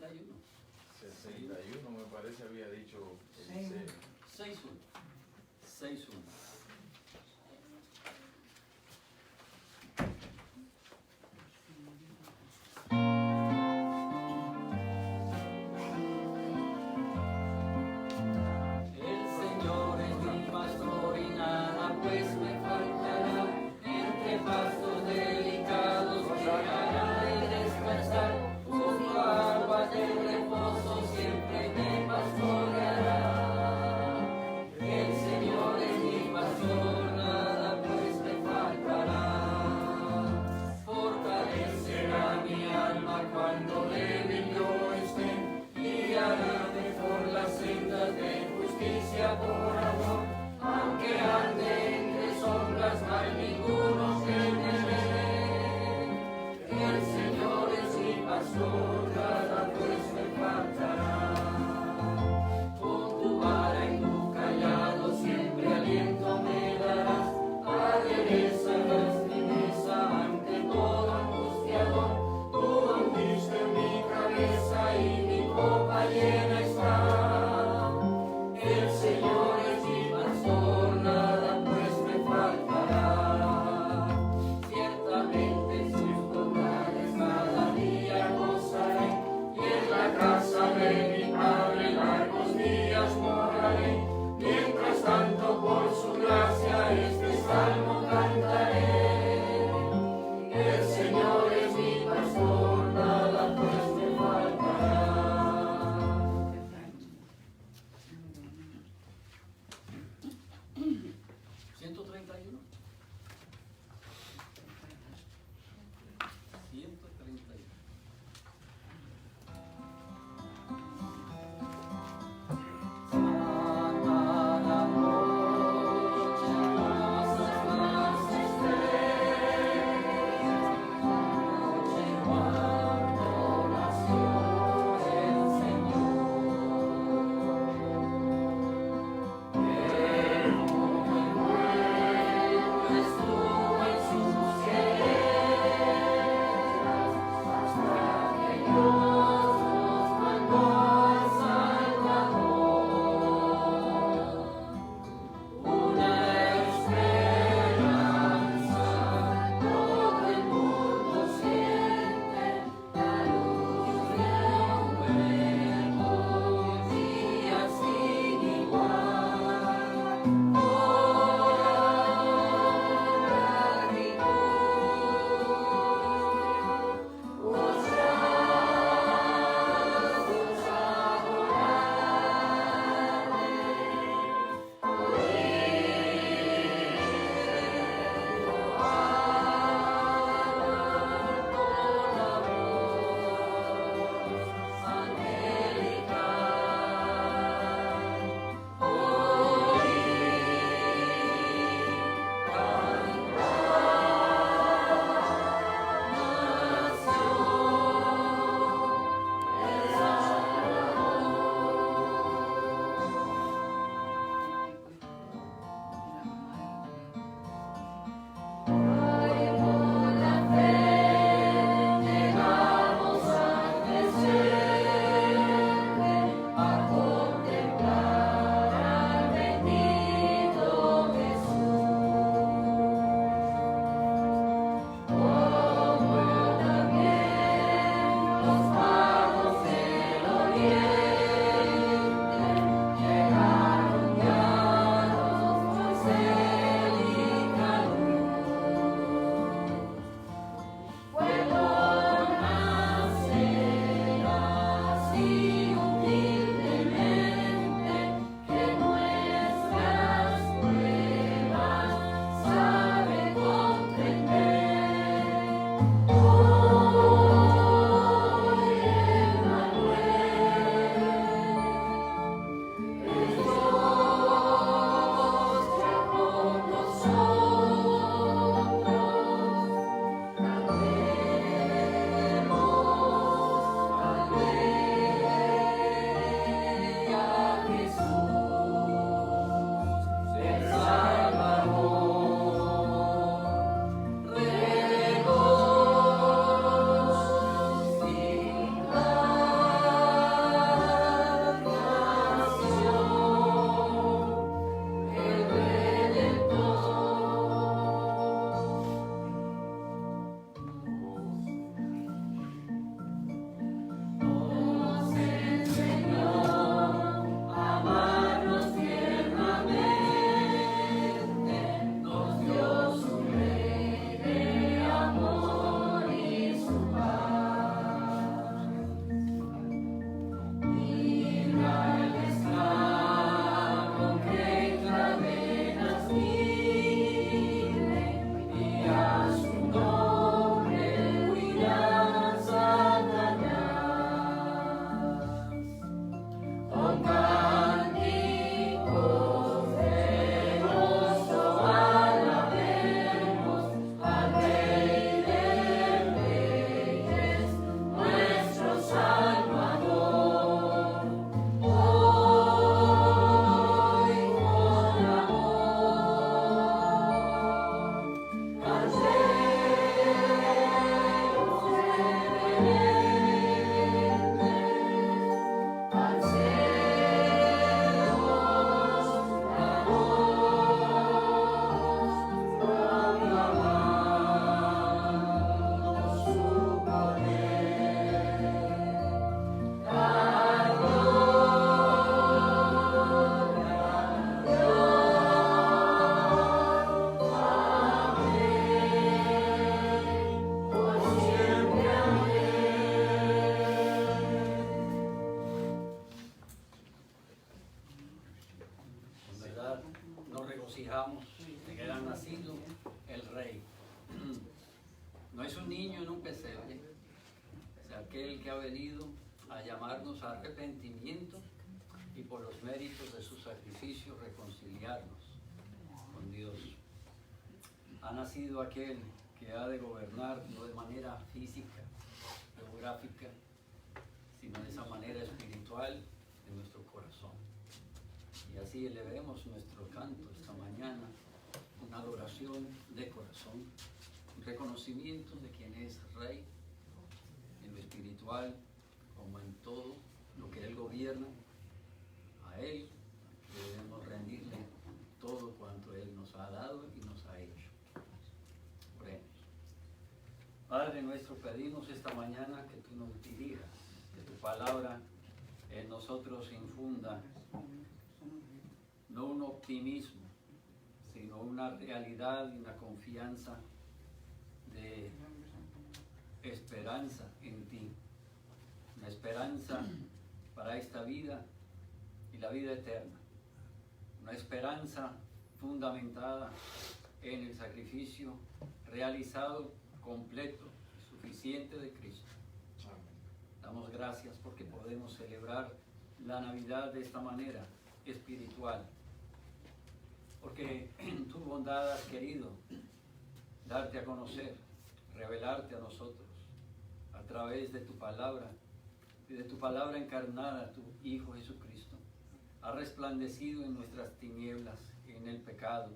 61. 61 me parece había dicho Eliseo. 6-1. 6-1. El Señor es mi No es un niño en un pesebre, es aquel que ha venido a llamarnos a arrepentimiento y por los méritos de su sacrificio reconciliarnos con Dios. Ha nacido aquel que ha de gobernar no de manera física, geográfica, sino de esa manera espiritual en nuestro corazón. Y así elevemos nuestro canto esta mañana, una adoración de corazón, un reconocimiento de quien es Rey, en lo espiritual como en todo lo que Él gobierna. A Él debemos rendirle todo cuanto Él nos ha dado y nos ha hecho. Oremos. Padre nuestro, pedimos esta mañana que tú nos dirijas, que tu palabra en nosotros infunda no un optimismo, sino una realidad y una confianza de esperanza en ti, una esperanza para esta vida y la vida eterna, una esperanza fundamentada en el sacrificio realizado, completo y suficiente de Cristo. Damos gracias porque podemos celebrar la Navidad de esta manera espiritual, porque en tu bondad has querido darte a conocer, revelarte a nosotros a través de tu palabra y de tu palabra encarnada, tu Hijo Jesucristo. Ha resplandecido en nuestras tinieblas, en el pecado,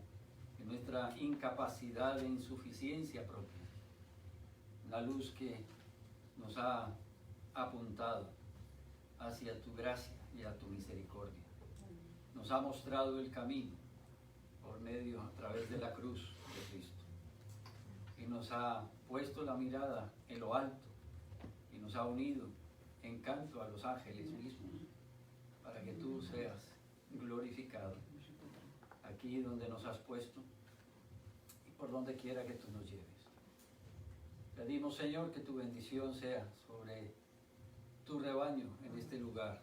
en nuestra incapacidad e insuficiencia propia. Una luz que nos ha apuntado hacia tu gracia y a tu misericordia. Nos ha mostrado el camino por medio, a través de la cruz de Cristo. Y nos ha puesto la mirada en lo alto y nos ha unido en canto a los ángeles mismos para que tú seas glorificado aquí donde nos has puesto y por donde quiera que tú nos lleves. Pedimos, Señor, que tu bendición sea sobre tu rebaño en este lugar,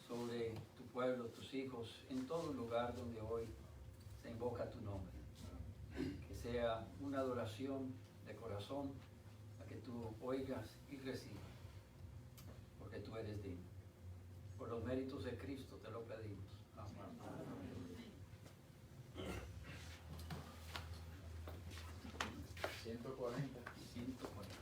sobre tu pueblo, tus hijos, en todo lugar donde hoy se invoca tu nombre. Que sea una adoración de corazón, a que tú oigas y recibas, porque tú eres digno. Por los méritos de Cristo te lo pedimos. Amén. 140. 140.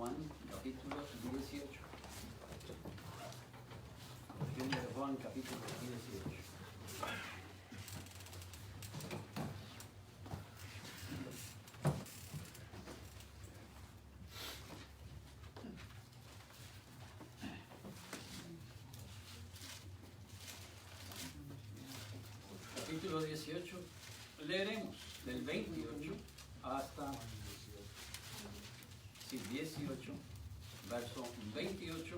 Juan, capítulo 18. Evangelio de Juan, capítulo 18. Capítulo 18, leeremos del 28 hasta 18, verso 28,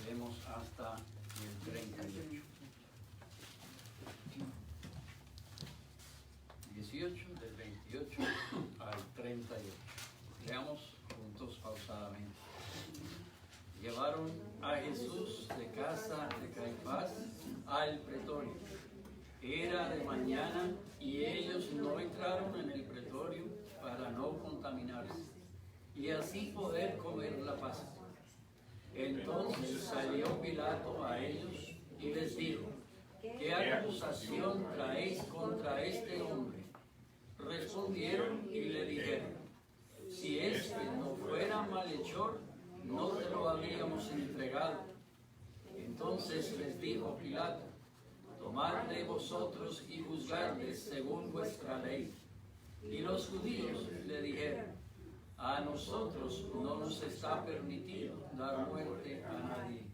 leeremos hasta el 38. 18, del 28 al 38. Leamos juntos pausadamente. Llevaron a Jesús de casa de Caifás al pretorio. Era de mañana y ellos no entraron en el pretorio para no contaminarse y así poder comer la Pascua. Entonces salió Pilato a ellos y les dijo: ¿qué acusación traéis contra este hombre? Respondieron y le dijeron: si este no fuera malhechor, no te lo habríamos entregado. Entonces les dijo Pilato: tomadle vosotros y juzgadles según vuestra ley. Y los judíos le dijeron: a nosotros no nos está permitido dar muerte a nadie,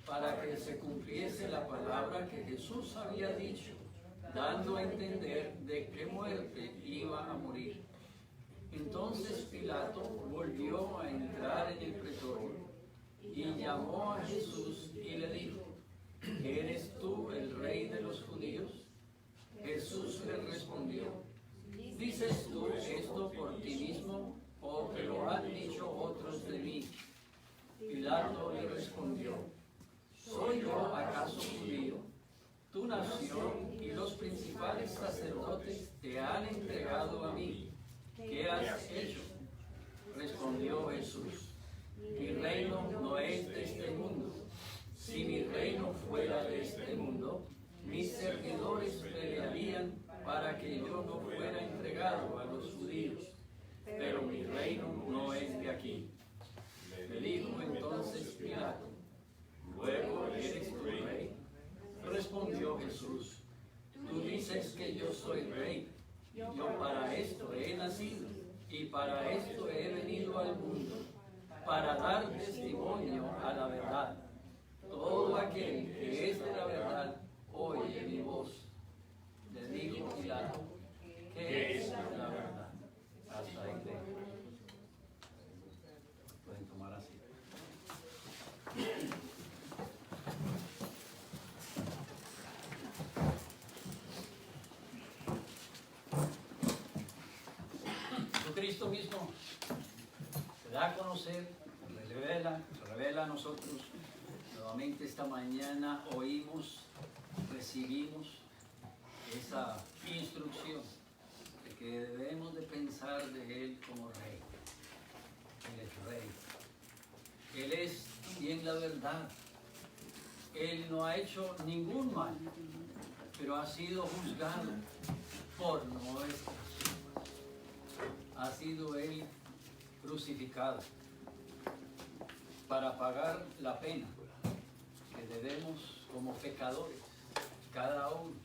para que se cumpliese la palabra que Jesús había dicho, dando a entender de qué muerte iba a morir. Entonces Pilato volvió a entrar en el pretorio y llamó a Jesús y le dijo: ¿eres tú el rey de los judíos? Jesús le respondió: ¿dices tú esto por ti mismo o te lo han dicho otros de mí? Pilato le respondió: ¿soy yo acaso judío? Tu nación y los principales sacerdotes te han entregado a mí. ¿Qué has hecho? Respondió Jesús: mi reino no es de este mundo. Si mi reino fuera de este mundo, mis servidores pelearían para que yo no fuera entregado a los judíos. Pero mi reino no es de aquí. Le dijo entonces Pilato: ¿luego eres tu rey? Respondió Jesús: tú dices que yo soy rey. Yo para esto he nacido y para esto he venido al mundo, para dar testimonio a la verdad. Todo aquel que es de la verdad oye mi voz. Le dijo Pilato: ¿qué es la verdad? Hasta ahí. Pueden tomar así. Jesucristo mismo se da a conocer, revela a nosotros. Nuevamente esta mañana recibimos esa instrucción de que debemos de pensar de Él como Rey. Él es Rey. Él es bien la verdad. Él no ha hecho ningún mal, pero ha sido juzgado por nuestras. Ha sido Él crucificado para pagar la pena que debemos como pecadores, cada uno,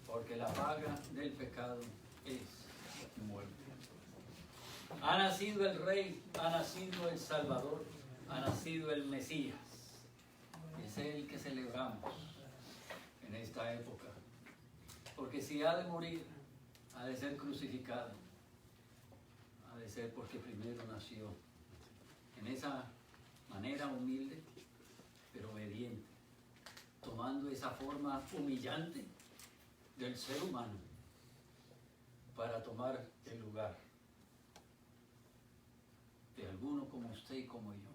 porque la paga del pecado es muerte. Ha nacido el Rey, ha nacido el Salvador, ha nacido el Mesías. Es el que celebramos en esta época. Porque si ha de morir, ha de ser crucificado, ha de ser porque primero nació en esa manera humilde, pero obediente, tomando esa forma humillante del ser humano para tomar el lugar de alguno como usted y como yo,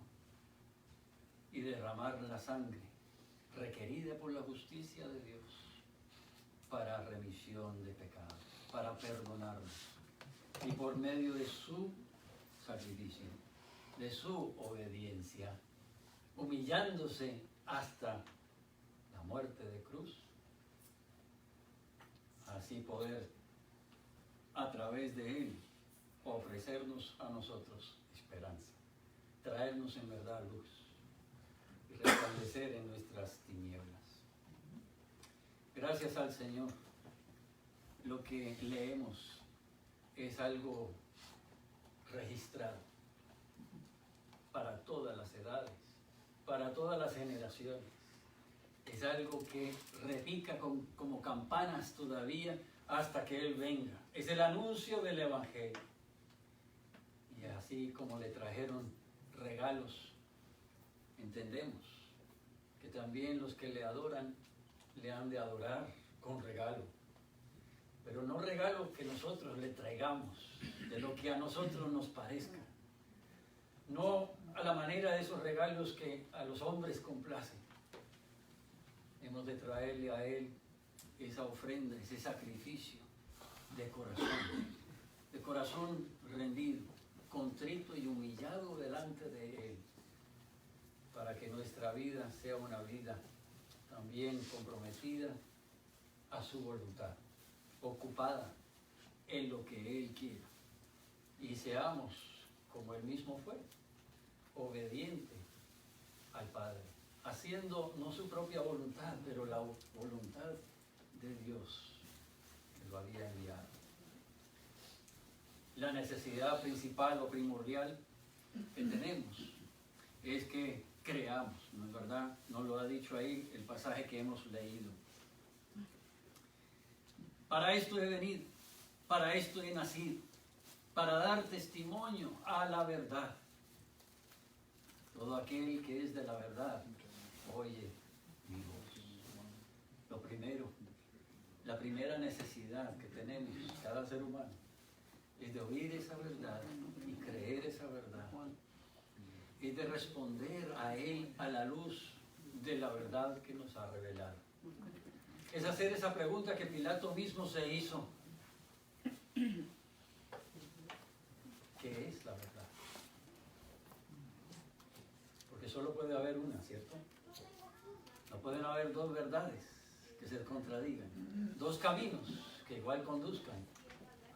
y derramar la sangre requerida por la justicia de Dios para remisión de pecados, para perdonarnos, y por medio de su sacrificio, de su obediencia, humillándose hasta la muerte de cruz, así poder a través de Él ofrecernos a nosotros esperanza, traernos en verdad luz y resplandecer en nuestras tinieblas. Gracias al Señor. Lo que leemos es algo registrado para todas las edades, para todas las generaciones. Es algo que repica como campanas todavía hasta que Él venga. Es el anuncio del Evangelio. Y así como le trajeron regalos, entendemos que también los que le adoran le han de adorar con regalo. Pero no regalo que nosotros le traigamos, de lo que a nosotros nos parezca. No a la manera de esos regalos que a los hombres complacen. Hemos de traerle a Él esa ofrenda, ese sacrificio de corazón rendido, contrito y humillado delante de Él, para que nuestra vida sea una vida también comprometida a su voluntad, ocupada en lo que Él quiera, y seamos, como Él mismo fue, obediente al Padre, haciendo no su propia voluntad, pero la voluntad de Dios que lo había enviado. La necesidad principal o primordial que tenemos es que creamos, ¿no es verdad? Nos lo ha dicho ahí el pasaje que hemos leído. Para esto he venido, para esto he nacido, para dar testimonio a la verdad. Todo aquel que es de la verdad, oye mi voz. Lo primero, la primera necesidad que tenemos cada ser humano es de oír esa verdad y creer esa verdad. Es de responder a Él a la luz de la verdad que nos ha revelado. Es hacer esa pregunta que Pilato mismo se hizo. ¿Qué es la verdad? Porque solo puede haber una, ¿cierto? No pueden haber dos verdades que se contradigan, dos caminos que igual conduzcan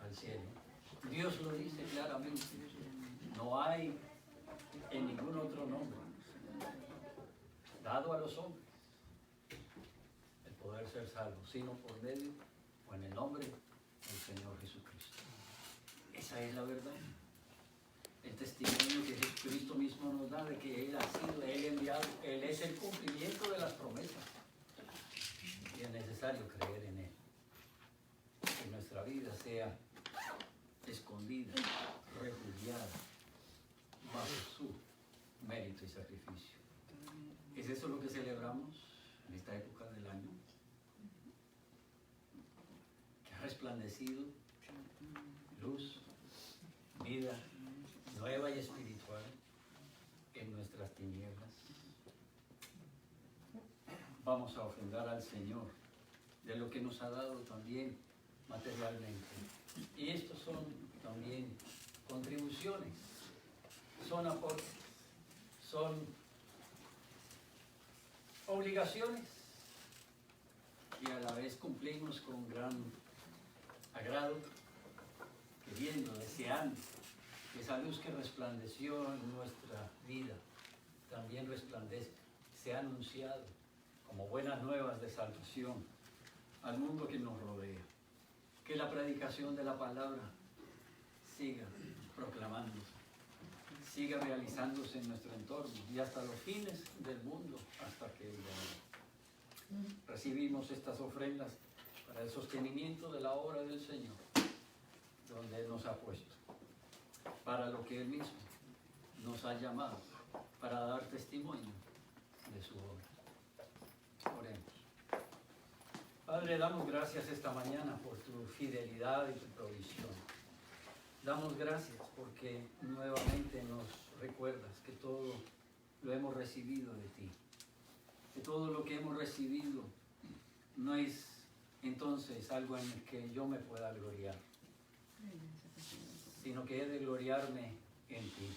al cielo. Dios lo dice claramente. No hay en ningún otro nombre dado a los hombres el poder ser salvos, sino por medio o en el nombre del Señor Jesucristo. Esa es la verdad. El testimonio que Jesucristo mismo nos da de que Él ha sido, Él enviado, Él es el cumplimiento de las promesas. Y es necesario creer en Él. Que nuestra vida sea escondida, refugiada, bajo su mérito y sacrificio. ¿Es eso lo que celebramos en esta época del año? Que ha resplandecido luz, vida nueva y espiritual en nuestras tinieblas. Vamos a ofrendar al Señor de lo que nos ha dado también materialmente. Y estos son también contribuciones, son aportes, son obligaciones y a la vez cumplimos con gran agrado, queriendo, deseando que esa luz que resplandeció en nuestra vida también resplandezca, sea anunciado como buenas nuevas de salvación al mundo que nos rodea. Que la predicación de la palabra siga proclamándose, siga realizándose en nuestro entorno y hasta los fines del mundo, hasta que Él venga. Recibimos estas ofrendas para el sostenimiento de la obra del Señor, donde Él nos ha puesto, para lo que Él mismo nos ha llamado, para dar testimonio de su obra. Oremos. Padre, damos gracias esta mañana por tu fidelidad y tu provisión. Damos gracias porque nuevamente nos recuerdas que todo lo hemos recibido de ti. Que todo lo que hemos recibido no es entonces algo en el que yo me pueda gloriar, sino que he de gloriarme en ti.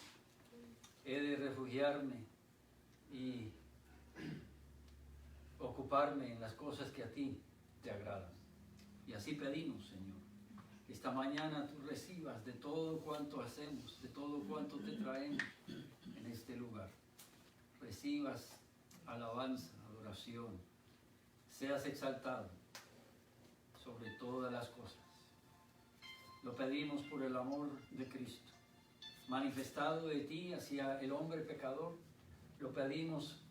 He de refugiarme y ocuparme en las cosas que a ti te agradan. Y así pedimos, Señor, que esta mañana tú recibas de todo cuanto hacemos, de todo cuanto te traemos en este lugar. recibas alabanza, adoración, seas exaltado sobre todas las cosas. Lo pedimos por el amor de Cristo, manifestado de ti hacia el hombre pecador. Lo pedimos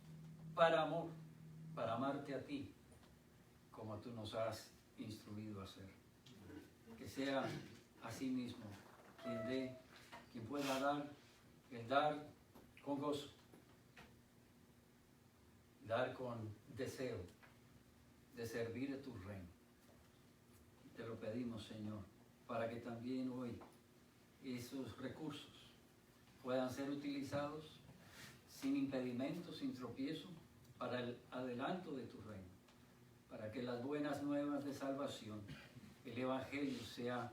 para amor, para amarte a ti, como tú nos has instruido a hacer. Que sea así mismo quien pueda dar, el dar con gozo, dar con deseo de servir a tu reino. Te lo pedimos, Señor, para que también hoy esos recursos puedan ser utilizados sin impedimento, sin tropiezo, para el adelanto de tu reino, para que las buenas nuevas de salvación, el Evangelio, sea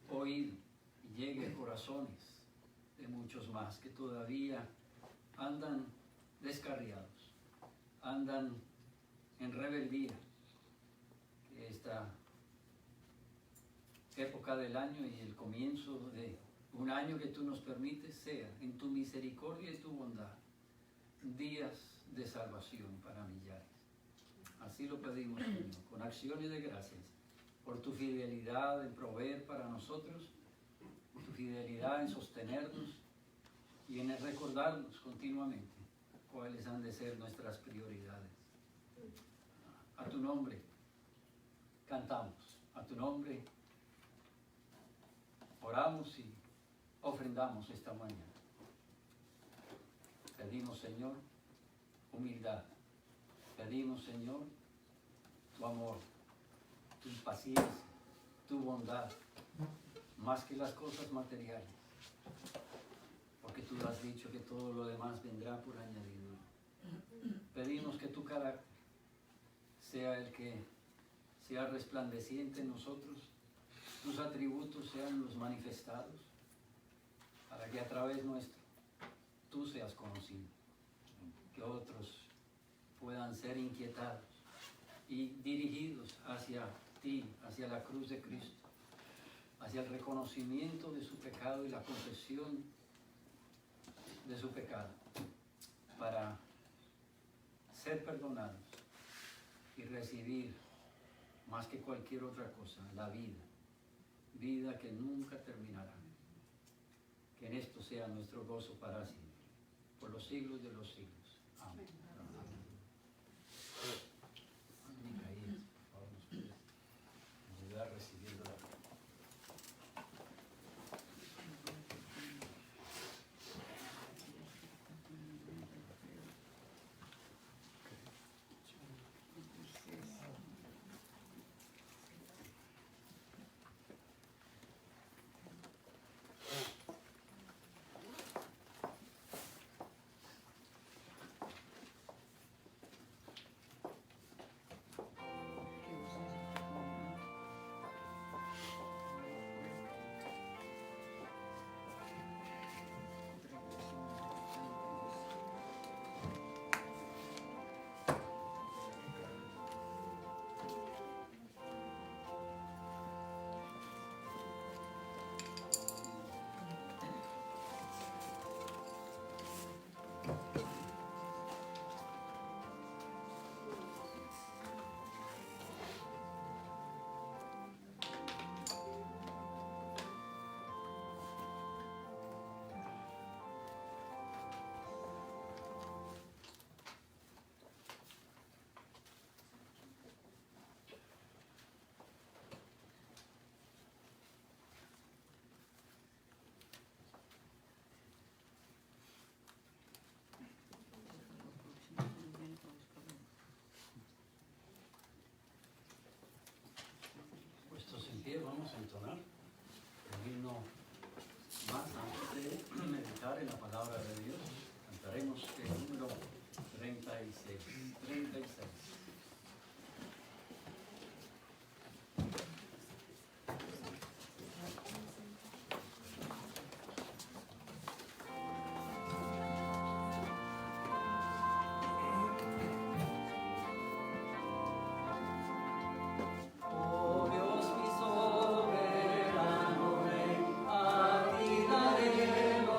oído y llegue a corazones de muchos más que todavía andan descarriados, andan en rebeldía. Que esta época del año y el comienzo de un año que tú nos permites sea, en tu misericordia y tu bondad, días de salvación para millares. Así lo pedimos, Señor, con acciones de gracias por tu fidelidad en proveer para nosotros, por tu fidelidad en sostenernos y en recordarnos continuamente cuáles han de ser nuestras prioridades. A tu nombre cantamos, a tu nombre oramos y ofrendamos esta mañana. Pedimos, Señor, humildad. Pedimos, Señor, tu amor, tu paciencia, tu bondad, más que las cosas materiales. Porque tú has dicho que todo lo demás vendrá por añadidura. Pedimos que tu carácter sea el que sea resplandeciente en nosotros, tus atributos sean los manifestados, para que a través nuestro tú seas conocido, que otros puedan ser inquietados y dirigidos hacia ti, hacia la cruz de Cristo, hacia el reconocimiento de su pecado y la confesión de su pecado, para ser perdonados y recibir, más que cualquier otra cosa, la vida que nunca terminará. Que en esto sea nuestro gozo para siempre, por los siglos de los siglos. Amén. Micaías, por favor, nos puedes ayudar recibiendo la fe. Vamos a entonar el himno más antes de meditar en la palabra de Dios. Cantaremos el número 36. Soberano Rey, a ti daremos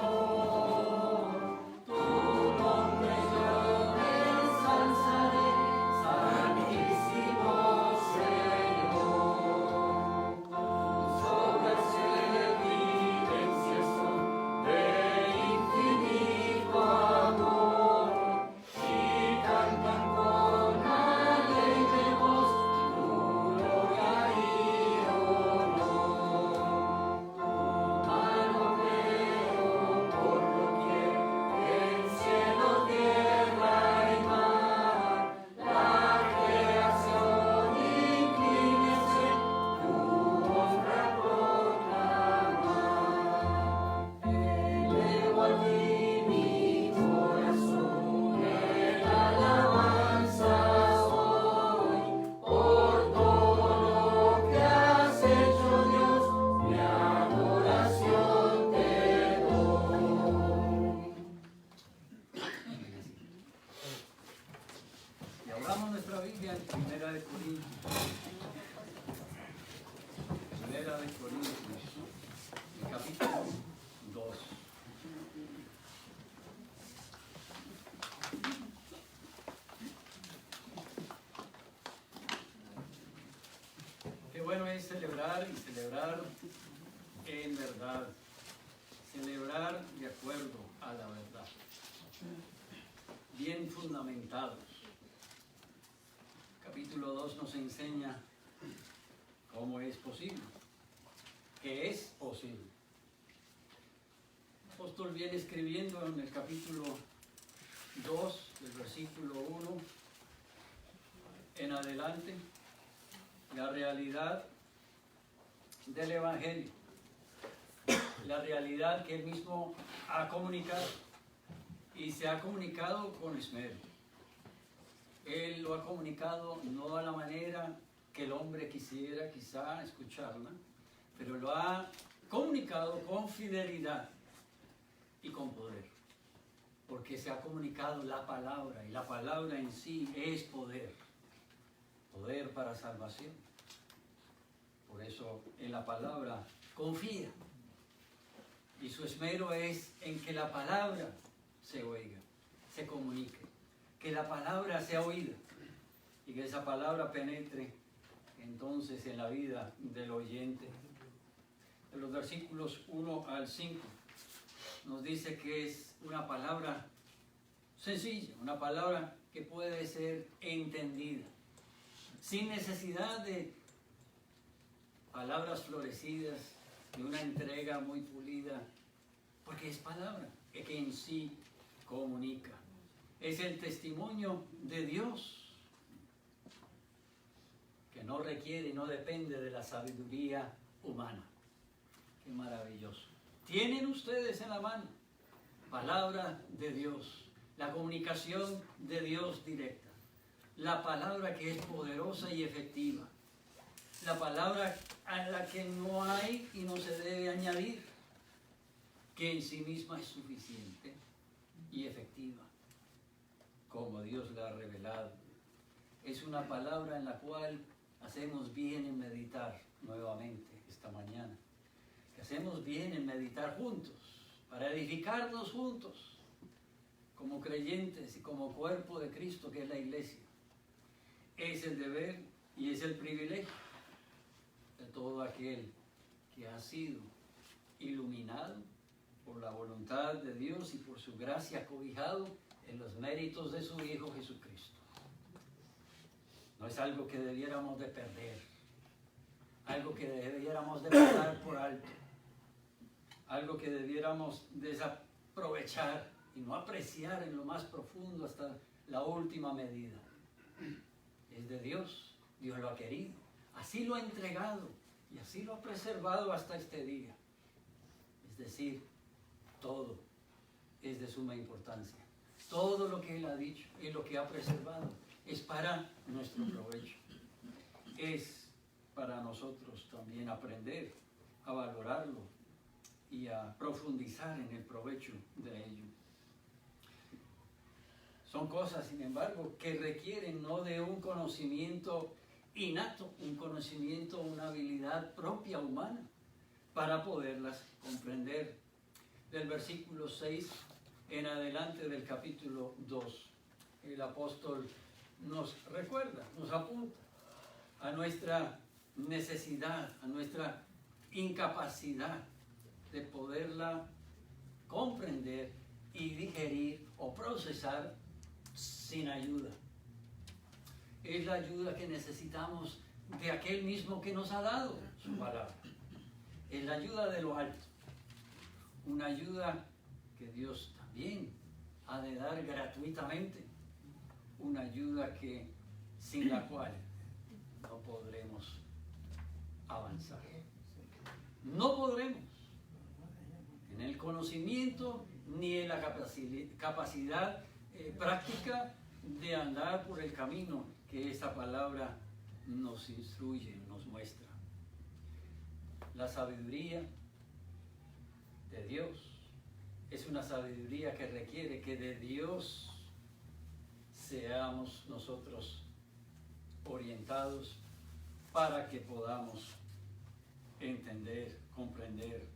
Biblia en Primera de Corintios. Primera de Corintios, el capítulo 2. Qué bueno es celebrar y celebrar en verdad. Celebrar de acuerdo a la verdad. Bien fundamentados. Capítulo 2 nos enseña cómo es posible. Que es posible. El apóstol viene escribiendo en el capítulo 2, del versículo 1 en adelante, la realidad del Evangelio. La realidad que él mismo ha comunicado y se ha comunicado con esmero. Él lo ha comunicado no a la manera que el hombre quisiera quizá escucharla, pero lo ha comunicado con fidelidad y con poder, porque se ha comunicado la palabra, y la palabra en sí es poder, poder para salvación. Por eso en la palabra confía, y su esmero es en que la palabra se oiga, se comunique, que la palabra sea oída, y que esa palabra penetre entonces en la vida del oyente. En los versículos 1 al 5 nos dice que es una palabra sencilla, una palabra que puede ser entendida, sin necesidad de palabras florecidas, de una entrega muy pulida, porque es palabra que en sí comunica. Es el testimonio de Dios, que no requiere y no depende de la sabiduría humana. Qué maravilloso. Tienen ustedes en la mano palabra de Dios, la comunicación de Dios directa, la palabra que es poderosa y efectiva, la palabra a la que no hay y no se debe añadir, que en sí misma es suficiente y efectiva, como Dios la ha revelado. Es una palabra en la cual hacemos bien en meditar nuevamente esta mañana. Que hacemos bien en meditar juntos, para edificarnos juntos, como creyentes y como cuerpo de Cristo que es la iglesia. Es el deber y es el privilegio de todo aquel que ha sido iluminado por la voluntad de Dios y por su gracia cobijado en los méritos de su Hijo Jesucristo. No es algo que debiéramos de perder, algo que debiéramos de pasar por alto, algo que debiéramos desaprovechar y no apreciar en lo más profundo hasta la última medida. Es de Dios, Dios lo ha querido, así lo ha entregado y así lo ha preservado hasta este día. Es decir, todo es de suma importancia. Todo lo que Él ha dicho y lo que ha preservado es para nuestro provecho. Es para nosotros también aprender a valorarlo y a profundizar en el provecho de ello. Son cosas, sin embargo, que requieren no de un conocimiento innato, un conocimiento, una habilidad propia humana para poderlas comprender. Del versículo 6 en adelante del capítulo 2, el apóstol nos recuerda, nos apunta a nuestra necesidad, a nuestra incapacidad de poderla comprender y digerir o procesar sin ayuda. Es la ayuda que necesitamos de aquel mismo que nos ha dado su palabra. Es la ayuda de lo alto. Una ayuda que Dios también ha de dar gratuitamente. Una ayuda que sin la cual no podremos avanzar. No podremos en el conocimiento ni en la capacidad práctica de andar por el camino que esta palabra nos instruye, nos muestra. La sabiduría de Dios es una sabiduría que requiere que de Dios seamos nosotros orientados para que podamos entender, comprender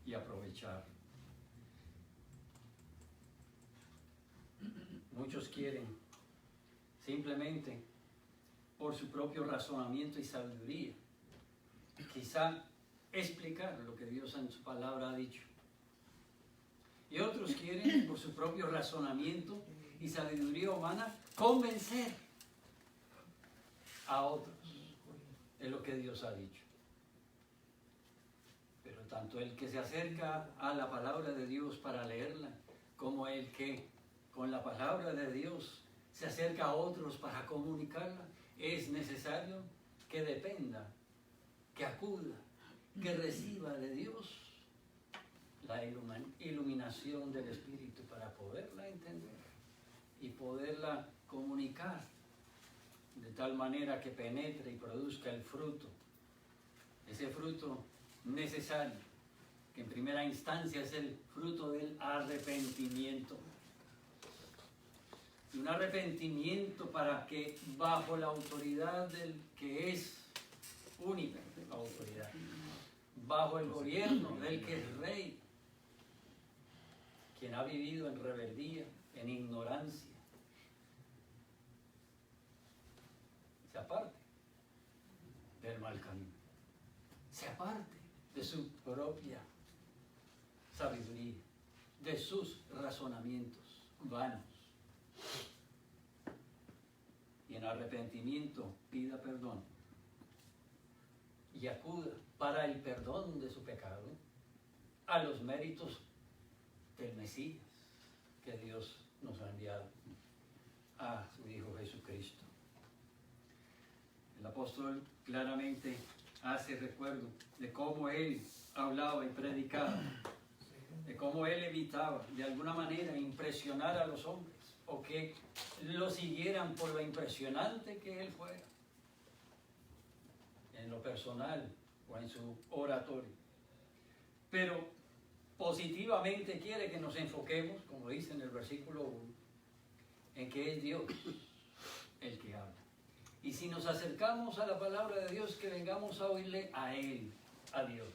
y aprovechar. Muchos quieren simplemente por su propio razonamiento y sabiduría quizá explicar lo que Dios en su palabra ha dicho. Y otros quieren por su propio razonamiento y sabiduría humana convencer a otros de lo que Dios ha dicho. Pero tanto el que se acerca a la palabra de Dios para leerla, como el que con la palabra de Dios se acerca a otros para comunicarla, es necesario que dependa, que acuda, que reciba de Dios la iluminación del Espíritu para poderla entender y poderla comunicar de tal manera que penetre y produzca el fruto, ese fruto necesario, que en primera instancia es el fruto del arrepentimiento. Y un arrepentimiento para que bajo la autoridad del que es única autoridad, bajo el gobierno del que es rey, quien ha vivido en rebeldía, en ignorancia, se aparte del mal camino, se aparte de su propia sabiduría, de sus razonamientos vanos, y en arrepentimiento pida perdón y acuda para el perdón de su pecado a los méritos del Mesías que Dios nos ha enviado, a su Hijo Jesucristo. El apóstol claramente hace recuerdo de cómo él hablaba y predicaba, de cómo él evitaba de alguna manera impresionar a los hombres o que lo siguieran por lo impresionante que él fuera, en lo personal o en su oratorio. Pero positivamente quiere que nos enfoquemos, como dice en el versículo 1, en que es Dios el que habla. Y si nos acercamos a la palabra de Dios, que vengamos a oírle a Él, a Dios.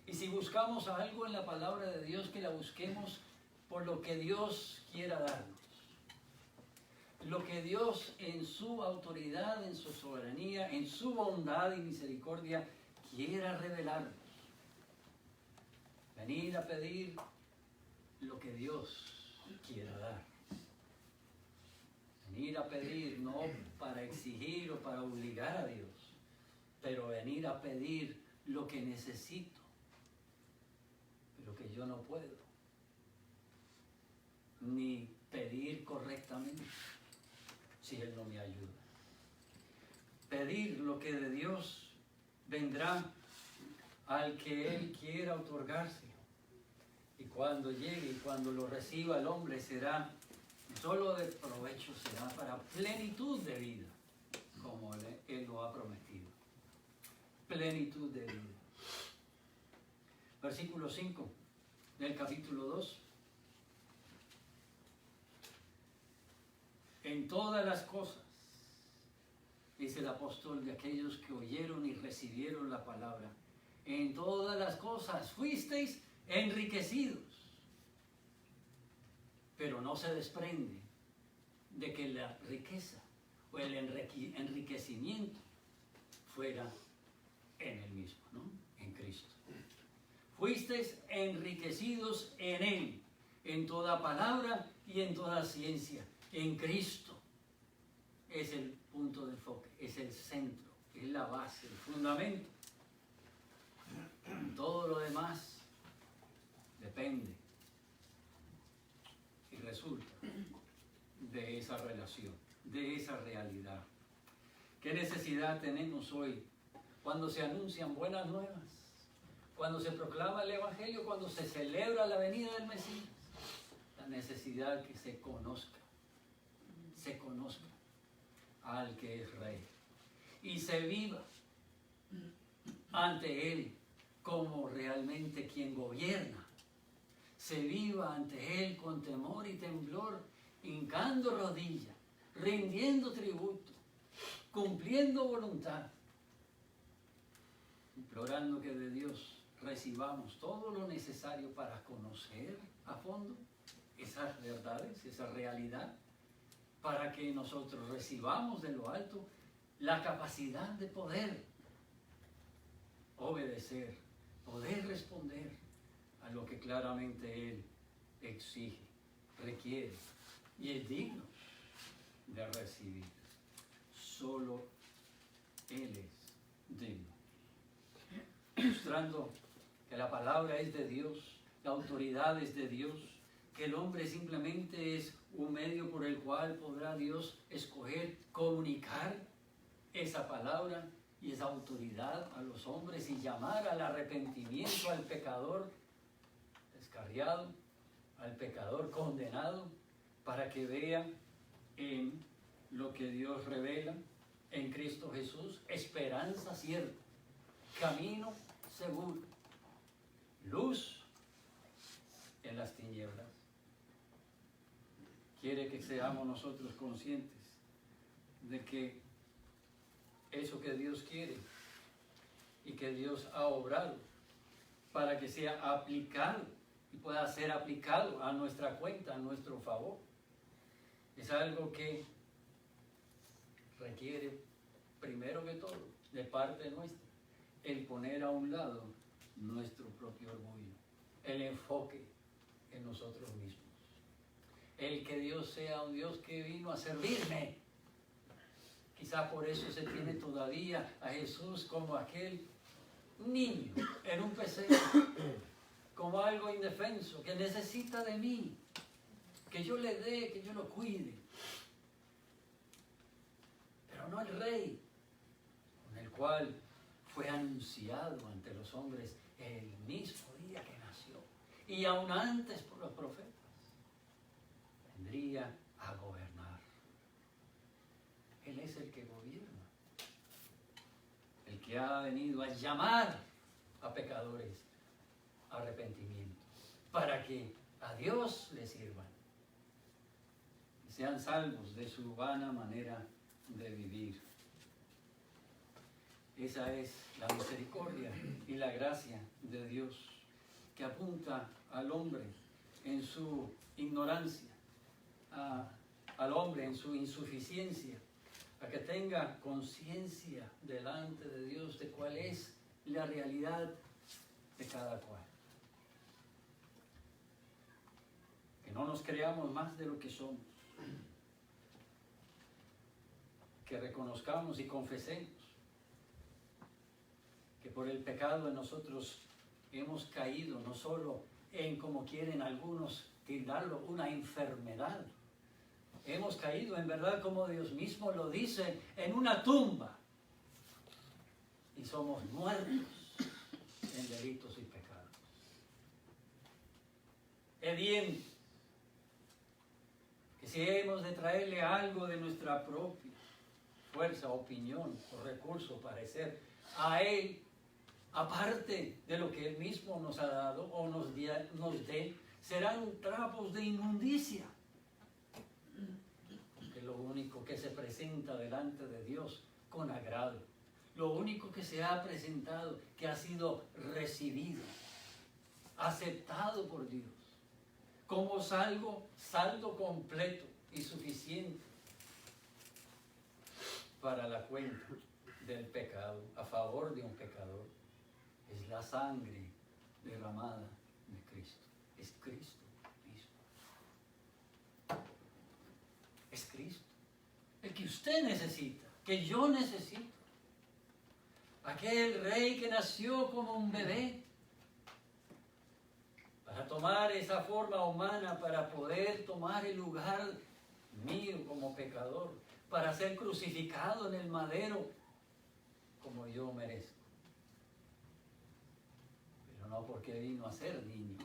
Y si buscamos algo en la palabra de Dios, que la busquemos por lo que Dios quiera darnos. Lo que Dios en su autoridad, en su soberanía, en su bondad y misericordia quiera revelarnos. Venir a pedir lo que Dios quiera dar. Venir a pedir no para exigir o para obligar a Dios, pero venir a pedir lo que necesito, pero que yo no puedo, ni pedir correctamente si Él no me ayuda. Pedir lo que de Dios vendrá al que Él quiera otorgarse. Y cuando llegue y cuando lo reciba el hombre será solo de provecho, será para plenitud de vida, como Él lo ha prometido. Plenitud de vida. Versículo 5 del capítulo 2. En todas las cosas, dice el apóstol, de aquellos que oyeron y recibieron la palabra, en todas las cosas fuisteis enriquecidos, pero no se desprende de que la riqueza o el enriquecimiento fuera en Él mismo, ¿no? En Cristo. Fuisteis enriquecidos en Él, en toda palabra y en toda ciencia, en Cristo. Es el punto de enfoque, es el centro, es la base, el fundamento. Todo lo demás depende y resulta de esa relación, de esa realidad. ¿Qué necesidad tenemos hoy cuando se anuncian buenas nuevas? Cuando se proclama el Evangelio, cuando se celebra la venida del Mesías. La necesidad que se conozca al que es Rey y se viva ante Él como realmente quien gobierna. Se viva ante Él con temor y temblor, hincando rodillas, rindiendo tributo cumpliendo voluntad, implorando que de Dios recibamos todo lo necesario para conocer a fondo esas verdades, esa realidad, para que nosotros recibamos de lo alto la capacidad de poder obedecer, poder responder a lo que claramente Él exige, requiere y es digno de recibir. Solo Él es digno. Mostrando que la palabra es de Dios, la autoridad es de Dios, que el hombre simplemente es un medio por el cual podrá Dios escoger, comunicar esa palabra y esa autoridad a los hombres y llamar al arrepentimiento al pecador descarriado, al pecador condenado, para que vea en lo que Dios revela en Cristo Jesús, esperanza cierta, camino seguro, luz en las tinieblas. Quiere que seamos nosotros conscientes de que eso que Dios quiere y que Dios ha obrado para que sea aplicado y pueda ser aplicado a nuestra cuenta, a nuestro favor, es algo que requiere, primero que todo, de parte nuestra, el poner a un lado nuestro propio orgullo, el enfoque en nosotros mismos, el que Dios sea un Dios que vino a servirme. Quizás por eso se tiene todavía a Jesús como aquel niño en un pesebre, como algo indefenso, que necesita de mí, que yo le dé, que yo lo cuide. Pero no el rey, con el cual fue anunciado ante los hombres el mismo día que nació, y aún antes por los profetas, vendría a gobernar. Él es el que gobierna, el que ha venido a llamar a pecadores a arrepentimiento, para que a Dios le sirvan y sean salvos de su vana manera de vivir. Esa es la misericordia y la gracia de Dios, que apunta al hombre en su ignorancia, al hombre en su insuficiencia, a que tenga conciencia delante de Dios de cuál es la realidad de cada cual. Que no nos creamos más de lo que somos. Que reconozcamos y confesemos que por el pecado de nosotros hemos caído no solo en, como quieren algunos tildarlo, una enfermedad. Hemos caído en verdad, como Dios mismo lo dice, en una tumba. Y somos muertos en delitos y pecados. Es bien que si hemos de traerle algo de nuestra propia fuerza, opinión o recurso, parecer, a Él, aparte de lo que Él mismo nos ha dado o nos dé, serán trapos de inmundicia. Que lo único que se presenta delante de Dios con agrado, lo único que se ha presentado, que ha sido recibido, aceptado por Dios, como saldo completo y suficiente para la cuenta del pecado, a favor de un pecador, es la sangre derramada de Cristo. Es Cristo mismo. Es Cristo. El que usted necesita, que yo necesito. Aquel rey que nació como un bebé, para tomar esa forma humana, para poder tomar el lugar mío como pecador, para ser crucificado en el madero como yo merezco. Pero no porque vino a ser niño,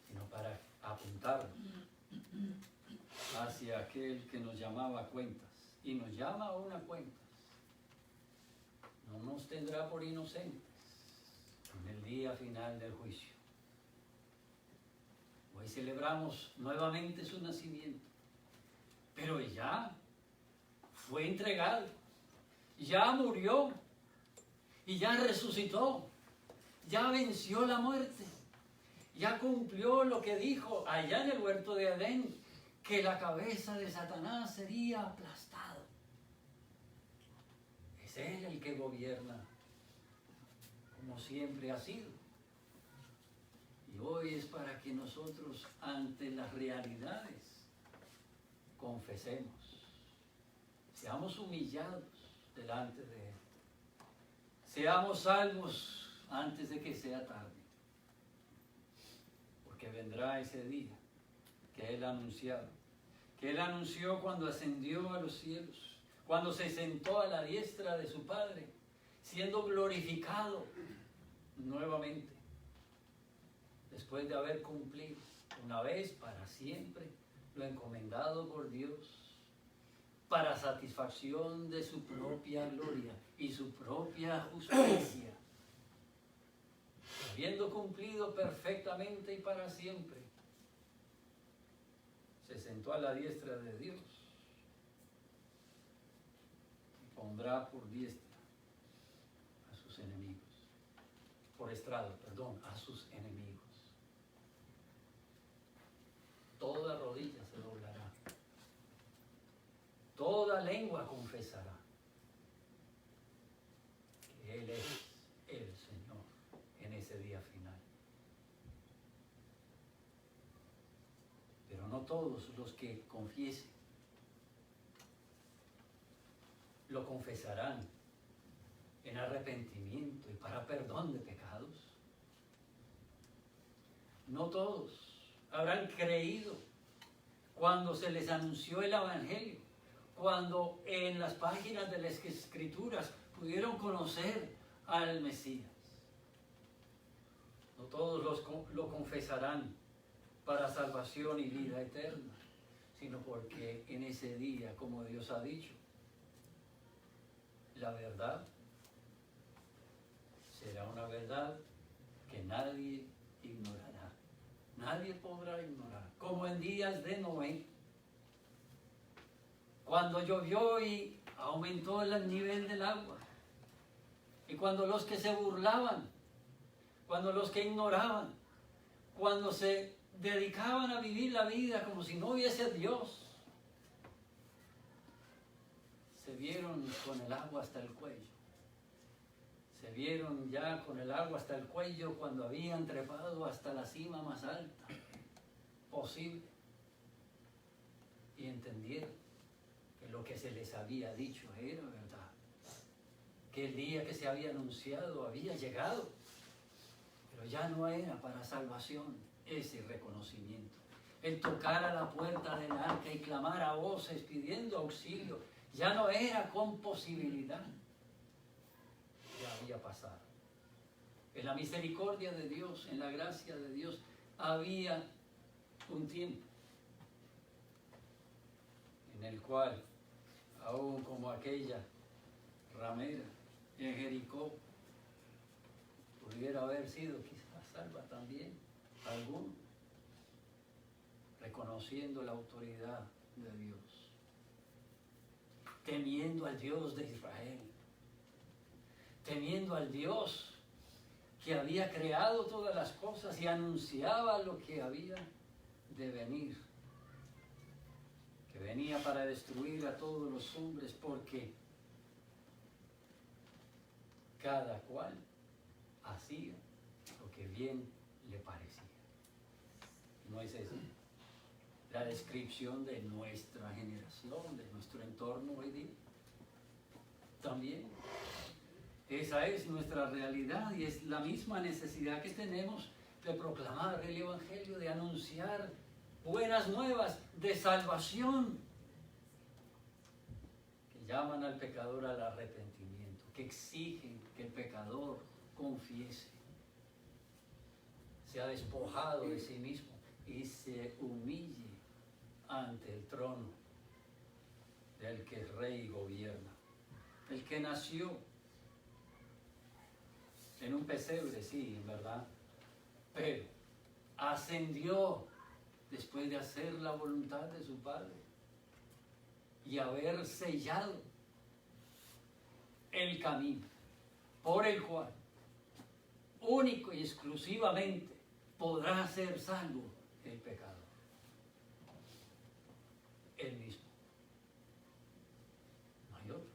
sino para apuntarnos hacia aquel que nos llamaba a cuentas y nos llama a una cuenta. No nos tendrá por inocentes en el día final del juicio. Pues celebramos nuevamente su nacimiento. Pero ya fue entregado, ya murió y ya resucitó, ya venció la muerte, ya cumplió lo que dijo allá en el huerto de Edén, que la cabeza de Satanás sería aplastado. Es Él el que gobierna, como siempre ha sido. Y hoy es para que nosotros, ante las realidades, confesemos, seamos humillados delante de Él, seamos salvos antes de que sea tarde, porque vendrá ese día que Él ha anunciado, que Él anunció cuando ascendió a los cielos, cuando se sentó a la diestra de su Padre, siendo glorificado nuevamente, después de haber cumplido una vez para siempre lo encomendado por Dios, para satisfacción de su propia gloria y su propia justicia, habiendo cumplido perfectamente y para siempre, se sentó a la diestra de Dios y pondrá por diestra a sus enemigos, por estrado, perdón, a sus enemigos. Toda rodilla se doblará, toda lengua confesará que Él es el Señor en ese día final. Pero no todos los que confiesen lo confesarán en arrepentimiento y para perdón de pecados. No todos habrán creído cuando se les anunció el Evangelio, cuando en las páginas de las Escrituras pudieron conocer al Mesías. No todos lo confesarán para salvación y vida eterna, sino porque en ese día, como Dios ha dicho, la verdad será una verdad que nadie ignorará. Nadie podrá ignorar, como en días de Noé, cuando llovió y aumentó el nivel del agua, y cuando los que se burlaban, cuando los que ignoraban, cuando se dedicaban a vivir la vida como si no hubiese Dios, se vieron con el agua hasta el cuello. Se vieron ya con el agua hasta el cuello cuando habían trepado hasta la cima más alta posible. Y entendieron que lo que se les había dicho era verdad. Que el día que se había anunciado había llegado. Pero ya no era para salvación ese reconocimiento. El tocar a la puerta del arca y clamar a voces pidiendo auxilio, ya no era con posibilidad. Ya había pasado. En la misericordia de Dios, en la gracia de Dios, había un tiempo en el cual, aún como aquella ramera en Jericó, pudiera haber sido quizás salva también alguno, reconociendo la autoridad de Dios, temiendo al Dios de Israel, temiendo al Dios que había creado todas las cosas y anunciaba lo que había de venir, que venía para destruir a todos los hombres, porque cada cual hacía lo que bien le parecía. ¿No es eso la descripción de nuestra generación, de nuestro entorno hoy día? También esa es nuestra realidad y es la misma necesidad que tenemos de proclamar el Evangelio, de anunciar buenas nuevas de salvación, que llaman al pecador al arrepentimiento, que exigen que el pecador confiese, sea despojado de sí mismo y se humille ante el trono del que es rey y gobierna, el que nació en un pesebre, sí, en verdad, pero ascendió después de hacer la voluntad de su Padre y haber sellado el camino por el cual único y exclusivamente podrá ser salvo el pecador. Él mismo. No hay otro.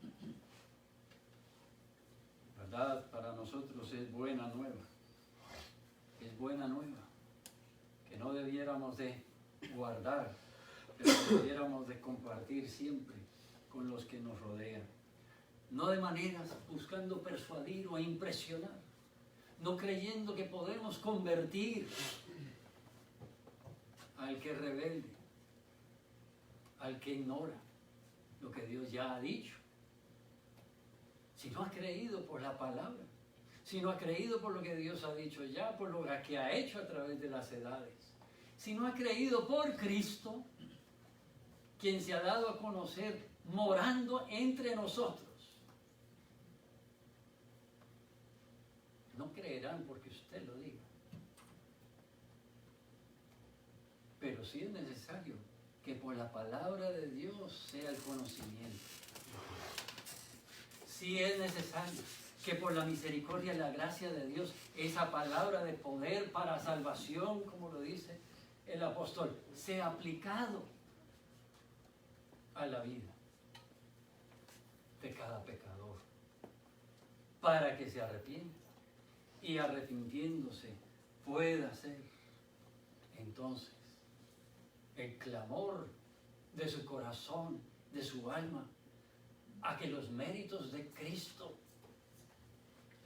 ¿Verdad? Para nosotros es buena nueva. Es buena nueva. Que no debiéramos de guardar, pero debiéramos de compartir siempre con los que nos rodean. No de maneras buscando persuadir o impresionar, no creyendo que podemos convertir al que rebelde, al que ignora lo que Dios ya ha dicho. Si no ha creído por la palabra, si no ha creído por lo que Dios ha dicho ya, por lo que ha hecho a través de las edades, si no ha creído por Cristo, quien se ha dado a conocer morando entre nosotros, no creerán porque usted lo diga. Pero sí es necesario que por la palabra de Dios sea el conocimiento. Sí es necesario que por la misericordia y la gracia de Dios, esa palabra de poder para salvación, como lo dice el apóstol, sea aplicado a la vida de cada pecador, para que se arrepienta y arrepintiéndose pueda ser entonces el clamor de su corazón, de su alma, a que los méritos de Cristo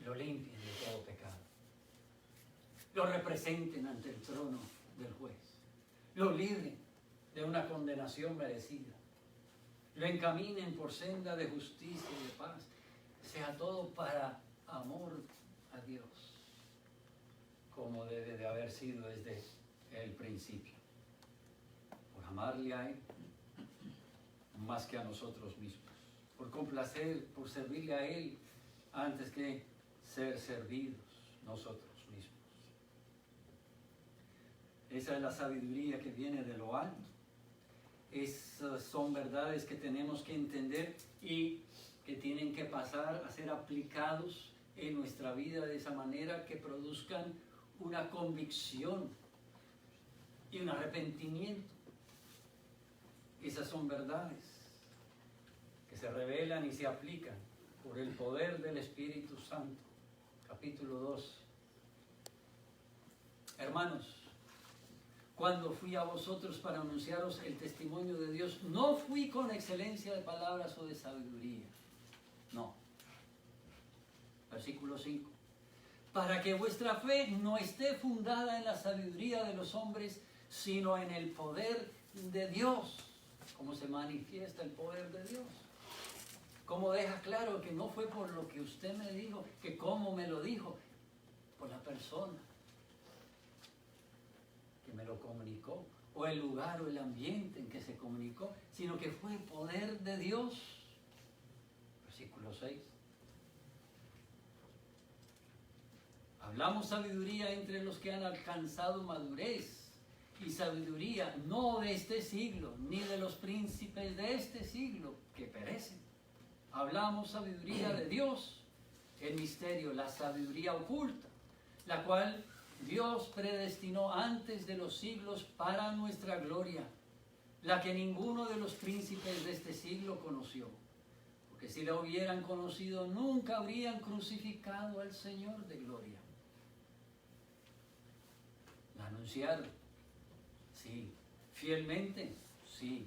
lo limpien de todo pecado, lo representen ante el trono del juez, lo libren de una condenación merecida, lo encaminen por senda de justicia y de paz, sea todo para amor a Dios, como debe de haber sido desde el principio, por amarle a Él más que a nosotros mismos, por complacer, por servirle a Él antes que ser servidos nosotros mismos. Esa es la sabiduría que viene de lo alto. Esas son verdades que tenemos que entender y que tienen que pasar a ser aplicados en nuestra vida de esa manera que produzcan una convicción y un arrepentimiento. Esas son verdades que se revelan y se aplican por el poder del Espíritu Santo. Capítulo 2. Hermanos, cuando fui a vosotros para anunciaros el testimonio de Dios, no fui con excelencia de palabras o de sabiduría. No. Versículo 5. Para que vuestra fe no esté fundada en la sabiduría de los hombres, sino en el poder de Dios. ¿Cómo se manifiesta el poder de Dios? ¿Cómo deja claro que no fue por lo que usted me dijo, que cómo me lo dijo? Por la persona que me lo comunicó, o el lugar o el ambiente en que se comunicó, sino que fue el poder de Dios. Versículo 6. Hablamos sabiduría entre los que han alcanzado madurez, y sabiduría no de este siglo, ni de los príncipes de este siglo que perecen. Hablamos sabiduría de Dios, el misterio, la sabiduría oculta, la cual Dios predestinó antes de los siglos para nuestra gloria, la que ninguno de los príncipes de este siglo conoció, porque si la hubieran conocido nunca habrían crucificado al Señor de gloria. La anunciaron, sí, fielmente, sí.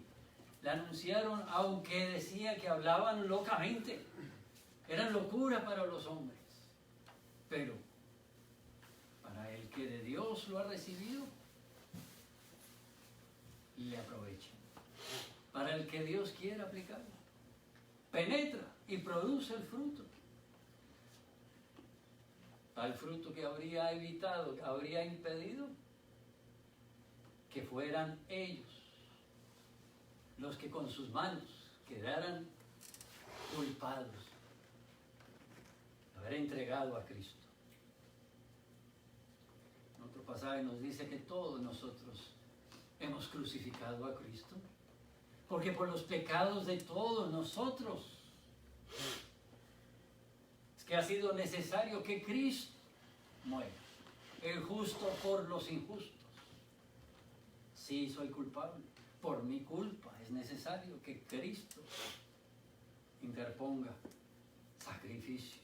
La anunciaron aunque decía que hablaban locamente, eran locura para los hombres, pero para el que de Dios lo ha recibido, le aprovecha. Para el que Dios quiere aplicarlo, penetra y produce el fruto. Al fruto que habría evitado, que habría impedido que fueran ellos los que con sus manos quedaran culpados de haber entregado a Cristo. En otro pasaje nos dice que todos nosotros hemos crucificado a Cristo, porque por los pecados de todos nosotros es que ha sido necesario que Cristo muera, el justo por los injustos. Sí, soy culpable, por mi culpa es necesario que Cristo interponga sacrificio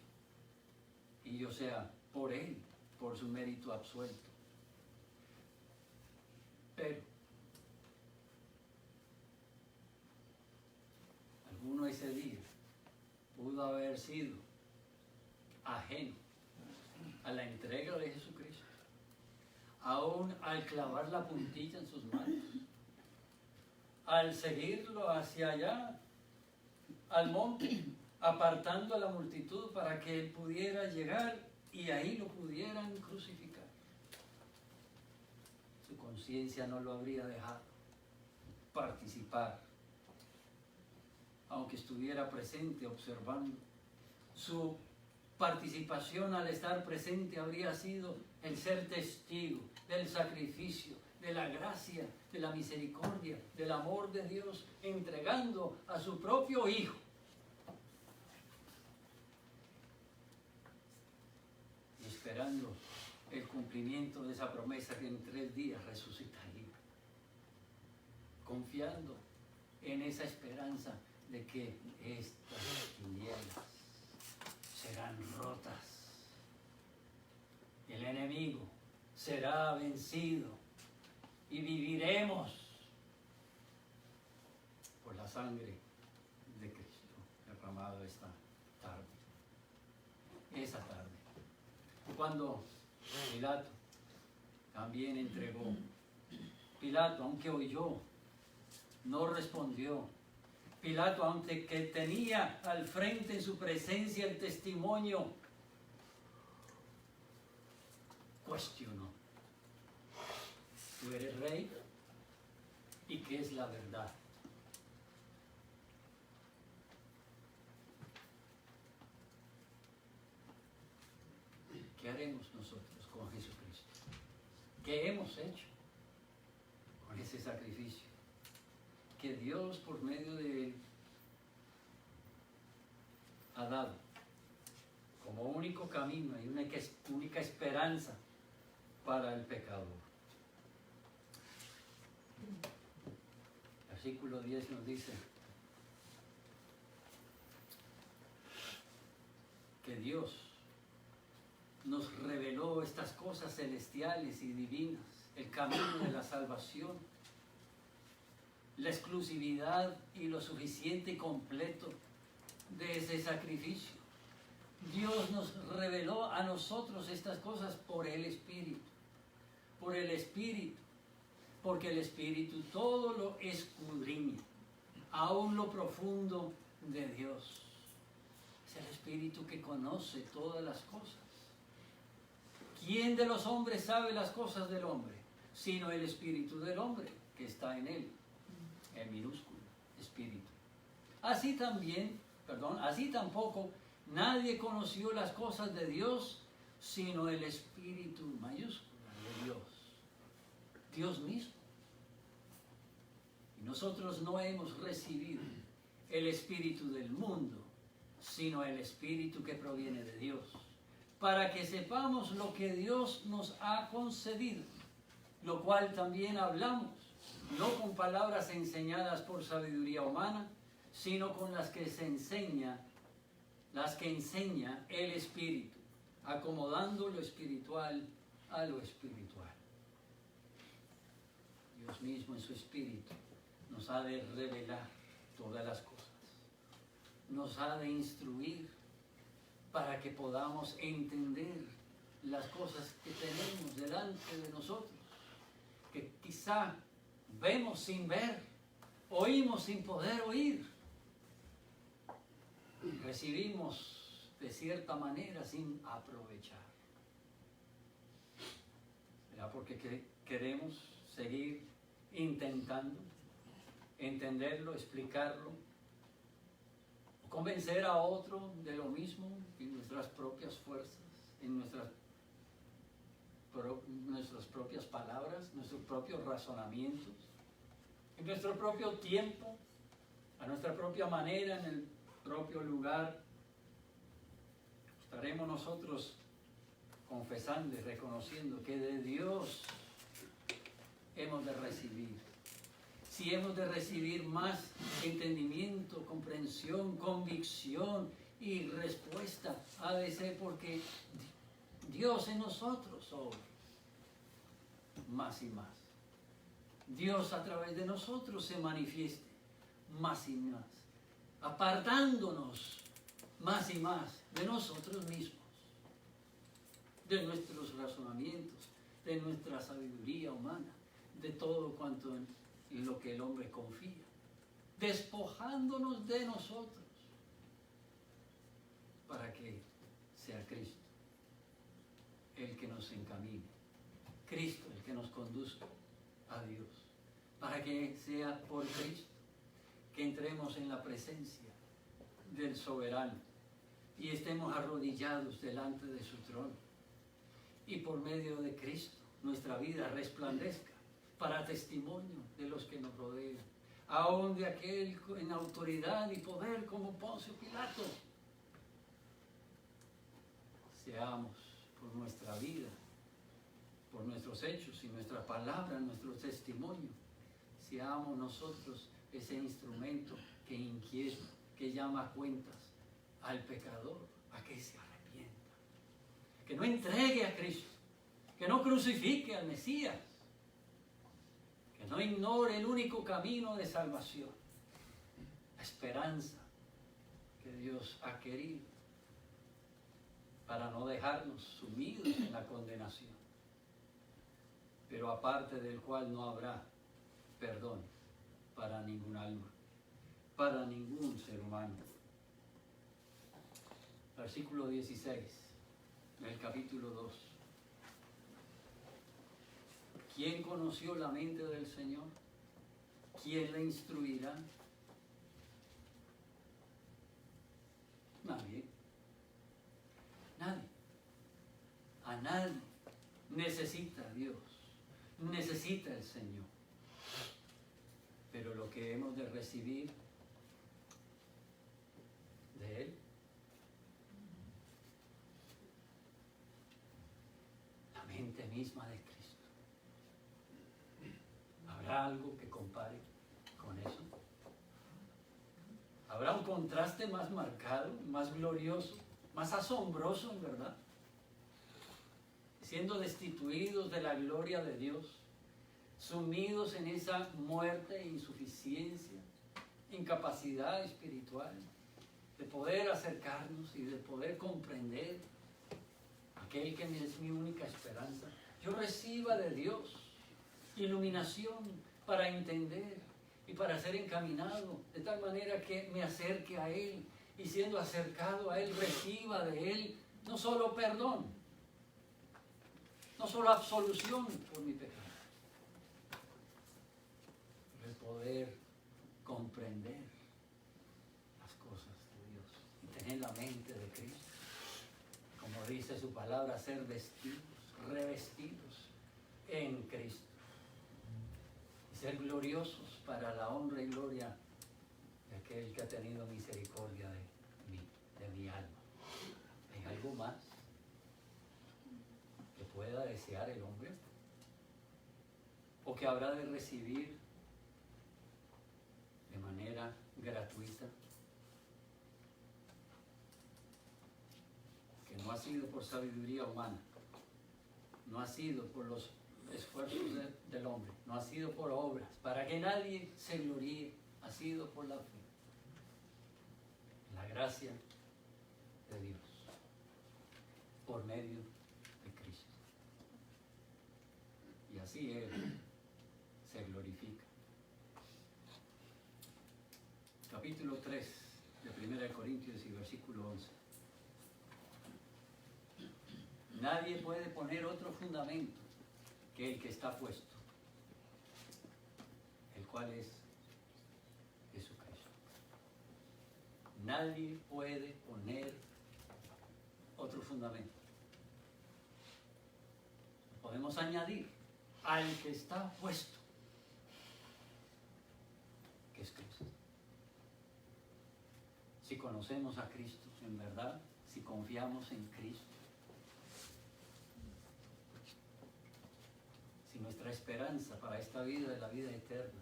y yo sea por Él, por su mérito absuelto. Pero alguno ese día pudo haber sido ajeno a la entrega de Jesucristo, aún al clavar la puntilla en sus manos, al seguirlo hacia allá, al monte, apartando a la multitud para que él pudiera llegar y ahí lo pudieran crucificar. Su conciencia no lo habría dejado participar, aunque estuviera presente observando. Su participación al estar presente habría sido el ser testigo del sacrificio, de la gracia, de la misericordia, del amor de Dios, entregando a su propio Hijo. Y esperando el cumplimiento de esa promesa que en 3 días resucitaría. Confiando en esa esperanza de que estas tinieblas serán rotas. El enemigo será vencido y viviremos por la sangre de Cristo derramada esta tarde. Esa tarde, cuando Pilato también entregó. Pilato, aunque oyó, no respondió. Pilato, aunque que tenía al frente en su presencia el testimonio, cuestionó. ¿Tú eres rey? ¿Y qué es la verdad? ¿Qué haremos nosotros con Jesucristo? ¿Qué hemos hecho con ese sacrificio que Dios por medio de Él ha dado como único camino y única esperanza para el pecador? Versículo 10 nos dice que Dios nos reveló estas cosas celestiales y divinas, el camino de la salvación, la exclusividad y lo suficiente y completo de ese sacrificio. Dios nos reveló a nosotros estas cosas por el Espíritu, porque el Espíritu todo lo escudriña, aún lo profundo de Dios. Es el Espíritu que conoce todas las cosas. ¿Quién de los hombres sabe las cosas del hombre? Sino el Espíritu del hombre que está en él, en minúscula, Espíritu. Así tampoco nadie conoció las cosas de Dios, sino el Espíritu mayúscula de Dios, Dios mismo. Y nosotros no hemos recibido el Espíritu del mundo, sino el Espíritu que proviene de Dios, para que sepamos lo que Dios nos ha concedido, lo cual también hablamos, no con palabras enseñadas por sabiduría humana, sino con las que enseña el Espíritu, acomodando lo espiritual a lo espiritual. Dios mismo en su Espíritu nos ha de revelar todas las cosas, nos ha de instruir para que podamos entender las cosas que tenemos delante de nosotros, que quizá vemos sin ver, oímos sin poder oír, recibimos de cierta manera sin aprovechar. ¿Será porque queremos seguir intentando entenderlo, explicarlo, convencer a otro de lo mismo en nuestras propias fuerzas, en nuestras propias palabras, nuestro propios razonamientos, en nuestro propio tiempo, a nuestra propia manera, en el propio lugar. Estaremos nosotros confesando y reconociendo que de Dios hemos de recibir. Si hemos de recibir más entendimiento, comprensión, convicción y respuesta, ha de ser porque Dios en nosotros obra más y más. Dios a través de nosotros se manifieste más y más, apartándonos más y más de nosotros mismos, de nuestros razonamientos, de nuestra sabiduría humana, de todo cuanto en lo que el hombre confía, despojándonos de nosotros para que sea Cristo el que nos encamine, Cristo el que nos conduzca a Dios, para que sea por Cristo que entremos en la presencia del soberano y estemos arrodillados delante de su trono, y por medio de Cristo nuestra vida resplandezca para testimonio de los que nos rodean, aún de aquel en autoridad y poder como Poncio Pilato. Seamos por nuestra vida, por nuestros hechos y nuestra palabra, nuestro testimonio, seamos nosotros ese instrumento que inquieta, que llama a cuentas al pecador a que se arrepienta, que no entregue a Cristo, que no crucifique al Mesías, que no ignore el único camino de salvación, la esperanza que Dios ha querido para no dejarnos sumidos en la condenación, pero aparte del cual no habrá perdón para ningún alma, para ningún ser humano. Versículo 16 del capítulo 2. ¿Quién conoció la mente del Señor? ¿Quién le instruirá? Nadie. Nadie. A nadie necesita a Dios, necesita el Señor. Pero lo que hemos de recibir de Él, la mente misma de Cristo. ¿Habrá algo que compare con eso? ¿Habrá un contraste más marcado, más glorioso, más asombroso en verdad? Siendo destituidos de la gloria de Dios, sumidos en esa muerte e insuficiencia, incapacidad espiritual, de poder acercarnos y de poder comprender aquel que es mi única esperanza. Yo reciba de Dios iluminación para entender y para ser encaminado, de tal manera que me acerque a Él, y siendo acercado a Él, reciba de Él no solo perdón, no solo absolución por mi pecado, pero el poder comprender las cosas de Dios y tener la mente de Cristo. Como dice su palabra, ser vestidos, revestidos en Cristo. Y ser gloriosos para la honra y gloria de aquel que ha tenido misericordia de mi alma. ¿Hay algo más que pueda desear el hombre? ¿O que habrá de recibir de manera gratuita? Que no ha sido por sabiduría humana, no ha sido por los esfuerzos del hombre, no ha sido por obras, para que nadie se gloríe, ha sido por la fe, la gracia de Dios, por medio de Cristo. Y así Él se glorifica. Capítulo 3 de 1 Corintios y versículo 11. Nadie puede poner otro fundamento que el que está puesto, el cual es Jesucristo. Nadie puede poner otro fundamento. Podemos añadir, al que está puesto, que es Cristo. Si conocemos a Cristo en verdad, si confiamos en Cristo, si nuestra esperanza para esta vida es la vida eterna,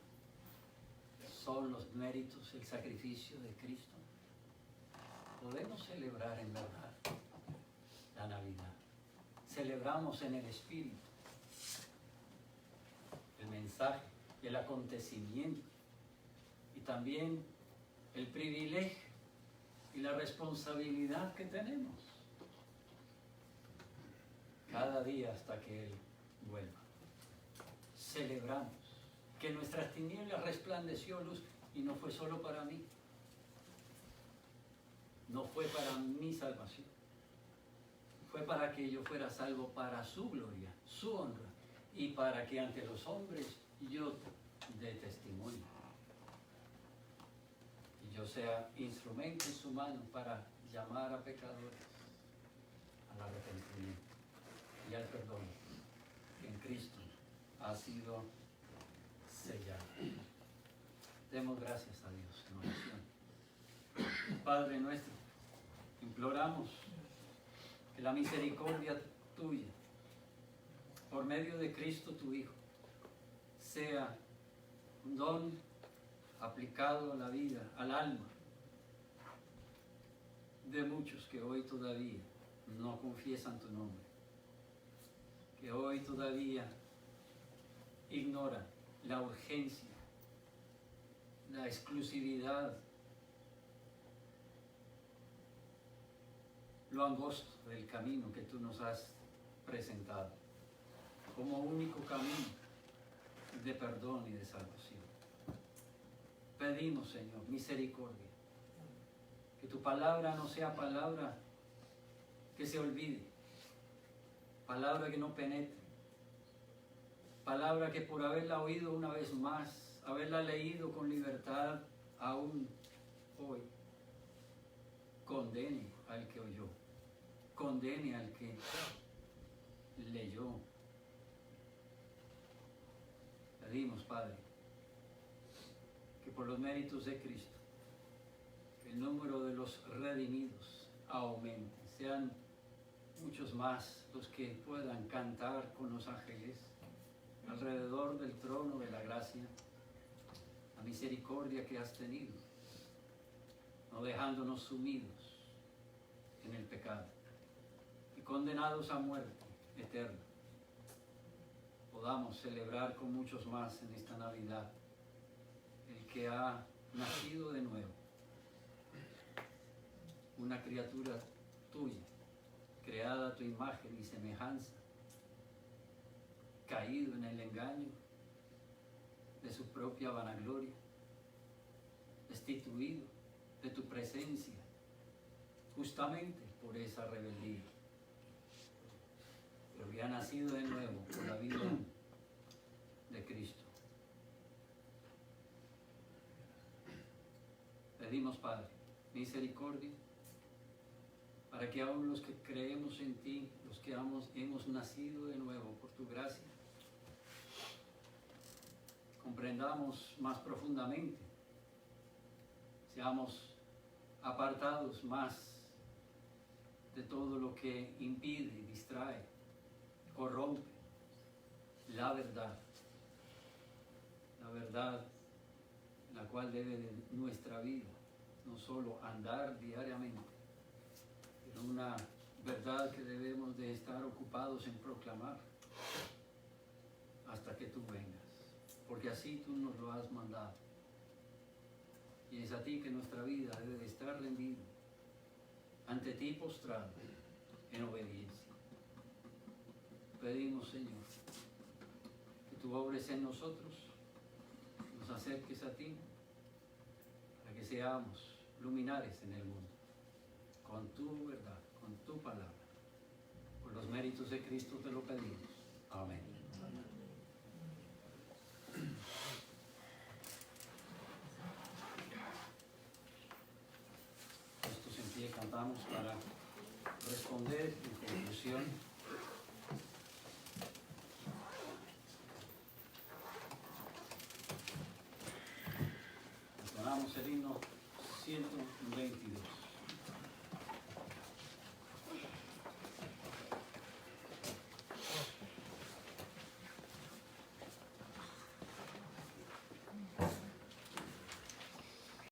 son los méritos, el sacrificio de Cristo, podemos celebrar en verdad la Navidad. Celebramos en el Espíritu el mensaje, el acontecimiento y también el privilegio y la responsabilidad que tenemos cada día hasta que Él vuelva. Celebramos que nuestras tinieblas resplandeció luz, y no fue solo para mí, no fue para mi salvación, fue para que yo fuera salvo para su gloria, su honra, y para que ante los hombres yo dé testimonio y yo sea instrumento en su mano para llamar a pecadores al arrepentimiento y al perdón que en Cristo ha sido sellado. Demos gracias a Dios en oración. Padre nuestro, imploramos que la misericordia tuya, por medio de Cristo tu Hijo, sea un don aplicado a la vida, al alma de muchos que hoy todavía no confiesan tu nombre, que hoy todavía ignoran la urgencia, la exclusividad, lo angosto del camino que tú nos has presentado como único camino de perdón y de salvación. Pedimos, Señor, misericordia, que tu palabra no sea palabra que se olvide, palabra que no penetre, palabra que por haberla oído una vez más, haberla leído con libertad aún hoy, condene al que oyó, condene al que leyó. Pedimos, Padre, que por los méritos de Cristo, el número de los redimidos aumente, sean muchos más los que puedan cantar con los ángeles alrededor del trono de la gracia, la misericordia que has tenido, no dejándonos sumidos en el pecado y condenados a muerte eterna. Podamos celebrar con muchos más en esta Navidad el que ha nacido de nuevo, una criatura tuya, creada a tu imagen y semejanza, caído en el engaño de su propia vanagloria, destituido de tu presencia, justamente por esa rebeldía, pero que ha nacido de nuevo por la vida de Cristo. Pedimos, Padre, misericordia, para que aún los que creemos en ti, los que hemos nacido de nuevo por tu gracia, comprendamos más profundamente, seamos apartados más de todo lo que impide, distrae, corrompe la verdad la cual debe de nuestra vida no solo andar diariamente, pero una verdad que debemos de estar ocupados en proclamar hasta que tú vengas, porque así tú nos lo has mandado, y es a ti que nuestra vida debe de estar rendida, ante ti postrado en obediencia. Pedimos, Señor, que tú obres en nosotros, nos acerques a ti, para que seamos luminares en el mundo, con tu verdad, con tu palabra. Por los méritos de Cristo te lo pedimos. Amén. Puestos en pie, cantamos para responder en conclusión. cantamos el himno 122.